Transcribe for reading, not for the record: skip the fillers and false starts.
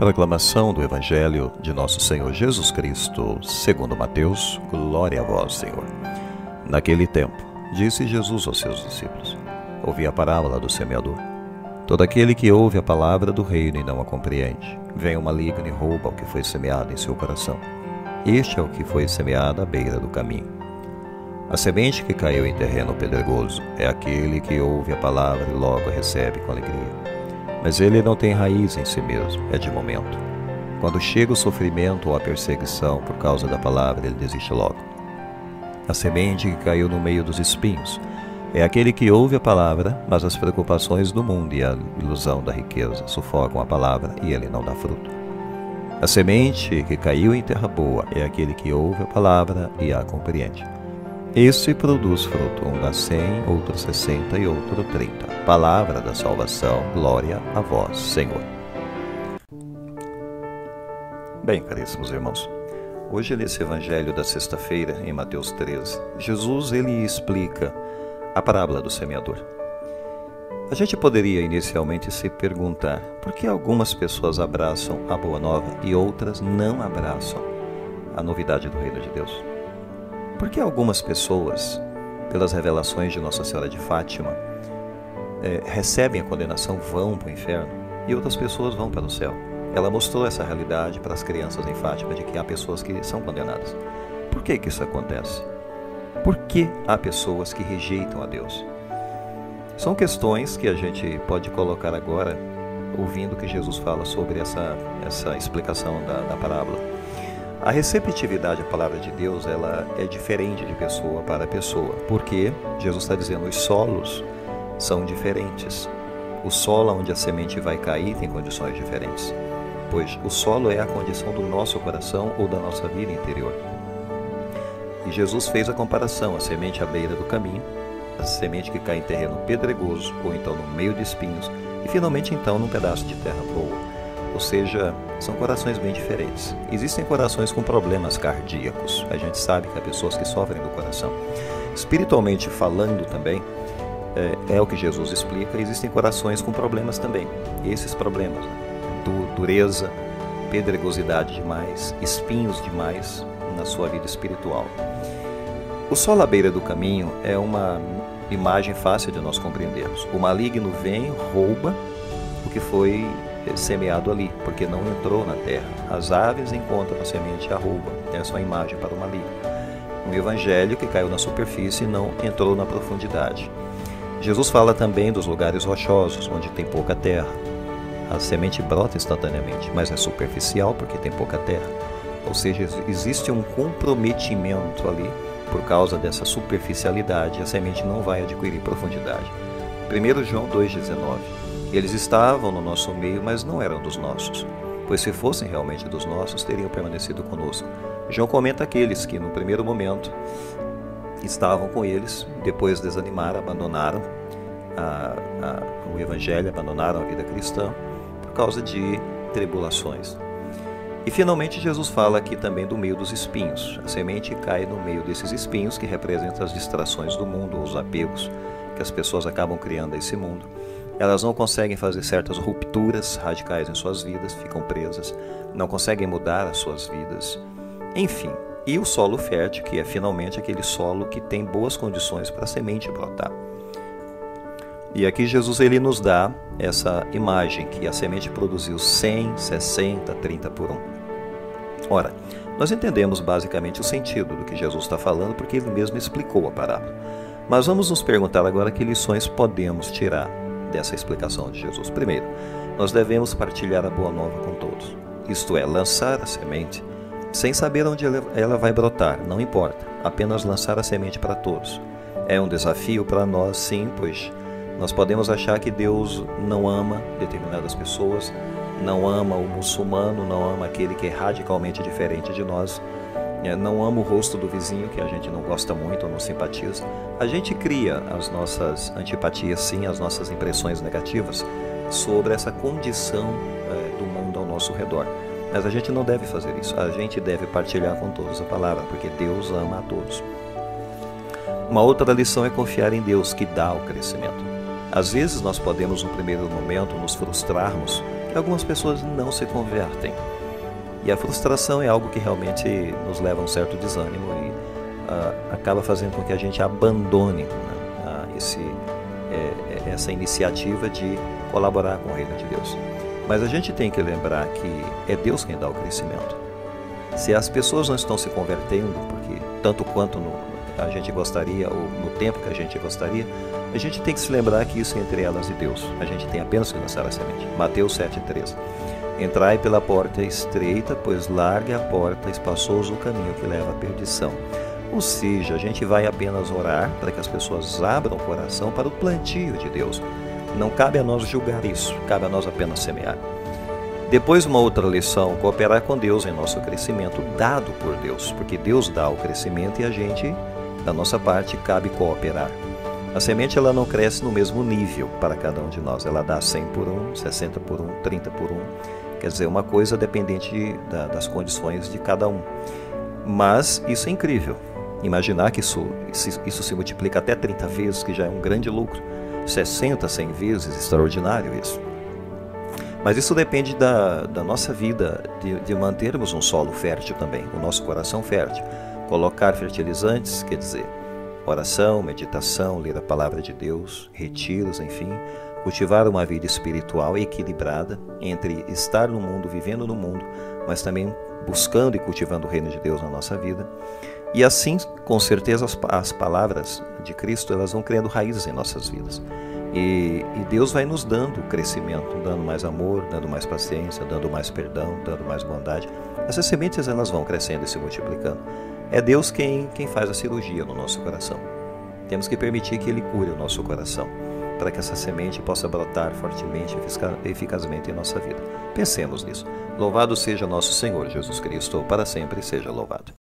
Proclamação do Evangelho de Nosso Senhor Jesus Cristo, segundo Mateus. Glória a vós, Senhor. Naquele tempo, disse Jesus aos seus discípulos: ouvi a parábola do semeador. Todo aquele que ouve a palavra do reino e não a compreende, vem o maligno e rouba o que foi semeado em seu coração. Este é o que foi semeado à beira do caminho. A semente que caiu em terreno pedregoso é aquele que ouve a palavra e logo a recebe com alegria. Mas ele não tem raiz em si mesmo, é de momento. Quando chega o sofrimento ou a perseguição por causa da palavra, ele desiste logo. A semente que caiu no meio dos espinhos é aquele que ouve a palavra, mas as preocupações do mundo e a ilusão da riqueza sufocam a palavra e ele não dá fruto. A semente que caiu em terra boa é aquele que ouve a palavra e a compreende. Este produz fruto, um dá 100, outro 60 e outro 30. Palavra da salvação, glória a vós, Senhor. Bem, caríssimos irmãos, hoje nesse evangelho da sexta-feira, em Mateus 13, Jesus ele explica a parábola do semeador. A gente poderia inicialmente se perguntar por que algumas pessoas abraçam a boa nova e outras não abraçam a novidade do reino de Deus. Por que algumas pessoas, pelas revelações de Nossa Senhora de Fátima, recebem a condenação, vão para o inferno, e outras pessoas vão para o céu? Ela mostrou essa realidade para as crianças em Fátima, de que há pessoas que são condenadas. Por que isso acontece? Por que há pessoas que rejeitam a Deus? São questões que a gente pode colocar agora, ouvindo que Jesus fala sobre essa explicação da parábola. A receptividade à palavra de Deus, ela é diferente de pessoa para pessoa, porque Jesus está dizendo os solos são diferentes. O solo onde a semente vai cair tem condições diferentes, pois o solo é a condição do nosso coração ou da nossa vida interior. E Jesus fez a comparação, a semente à beira do caminho, a semente que cai em terreno pedregoso, ou então no meio de espinhos, e finalmente então num pedaço de terra boa. Ou seja, são corações bem diferentes. Existem corações com problemas cardíacos. A gente sabe que há pessoas que sofrem do coração. Espiritualmente falando também, é o que Jesus explica, existem corações com problemas também. E esses problemas, dureza, pedregosidade demais, espinhos demais na sua vida espiritual. O solo à beira do caminho é uma imagem fácil de nós compreendermos. O maligno vem, rouba o que foi semeado ali, porque não entrou na terra. As aves encontram a semente e a roubam. Essa é uma imagem para o maligno. Um evangelho que caiu na superfície e não entrou na profundidade. Jesus fala também dos lugares rochosos, onde tem pouca terra. A semente brota instantaneamente, mas é superficial porque tem pouca terra. Ou seja, existe um comprometimento ali por causa dessa superficialidade. A semente não vai adquirir profundidade. 1 João 2,19. Eles estavam no nosso meio, mas não eram dos nossos, pois se fossem realmente dos nossos, teriam permanecido conosco. João comenta aqueles que, no primeiro momento, estavam com eles, depois desanimaram, abandonaram o Evangelho, abandonaram a vida cristã, por causa de tribulações. E, finalmente, Jesus fala aqui também do meio dos espinhos. A semente cai no meio desses espinhos, que representam as distrações do mundo, os apegos que as pessoas acabam criando a esse mundo. Elas não conseguem fazer certas rupturas radicais em suas vidas, ficam presas, não conseguem mudar as suas vidas. Enfim, e o solo fértil, que é finalmente aquele solo que tem boas condições para a semente brotar. E aqui Jesus ele nos dá essa imagem que a semente produziu 100, 60, 30 por 1. Ora, nós entendemos basicamente o sentido do que Jesus está falando, porque ele mesmo explicou a parábola. Mas vamos nos perguntar agora que lições podemos tirar dessa explicação de Jesus. Primeiro, nós devemos partilhar a boa nova com todos. Isto é, lançar a semente sem saber onde ela vai brotar, não importa, apenas lançar a semente para todos. É um desafio para nós, sim, pois nós podemos achar que Deus não ama determinadas pessoas, não ama o muçulmano, não ama aquele que é radicalmente diferente de nós, não ama o rosto do vizinho que a gente não gosta muito ou não simpatiza. A gente cria as nossas antipatias, sim, as nossas impressões negativas sobre essa condição do mundo ao nosso redor. Mas a gente não deve fazer isso. A gente deve partilhar com todos a palavra, porque Deus ama a todos. Uma outra lição é confiar em Deus, que dá o crescimento. Às vezes nós podemos, no primeiro momento, nos frustrarmos que algumas pessoas não se convertem. E a frustração é algo que realmente nos leva a um certo desânimo e acaba fazendo com que a gente abandone, né, essa iniciativa de colaborar com o reino de Deus. Mas a gente tem que lembrar que é Deus quem dá o crescimento. Se as pessoas não estão se convertendo, porque tanto quanto a gente gostaria, ou no tempo que a gente gostaria, a gente tem que se lembrar que isso é entre elas e Deus. A gente tem apenas que lançar a semente. Mateus 7,13. Entrai pela porta estreita, pois larga a porta, espaçoso o caminho que leva à perdição. Ou seja, a gente vai apenas orar para que as pessoas abram o coração para o plantio de Deus. Não cabe a nós julgar isso, cabe a nós apenas semear. Depois, uma outra lição, cooperar com Deus em nosso crescimento dado por Deus, porque Deus dá o crescimento e a gente, da nossa parte, cabe cooperar. A semente ela não cresce no mesmo nível para cada um de nós, ela dá 100 por 1, 60 por 1, 30 por 1, quer dizer, uma coisa dependente das condições de cada um. Mas isso é incrível, imaginar que isso se multiplica até 30 vezes, que já é um grande lucro, 60, 100 vezes, extraordinário isso. Mas isso depende da nossa vida, de mantermos um solo fértil também, o nosso coração fértil. Colocar fertilizantes, quer dizer, oração, meditação, ler a palavra de Deus, retiros, enfim. Cultivar uma vida espiritual equilibrada entre estar no mundo, vivendo no mundo, mas também buscando e cultivando o reino de Deus na nossa vida. E assim, com certeza, as palavras de Cristo elas vão criando raízes em nossas vidas. E Deus vai nos dando crescimento, dando mais amor, dando mais paciência, dando mais perdão, dando mais bondade. Essas sementes elas vão crescendo e se multiplicando. É Deus quem faz a cirurgia no nosso coração. Temos que permitir que Ele cure o nosso coração, para que essa semente possa brotar fortemente e eficazmente em nossa vida. Pensemos nisso. Louvado seja nosso Senhor Jesus Cristo, para sempre seja louvado.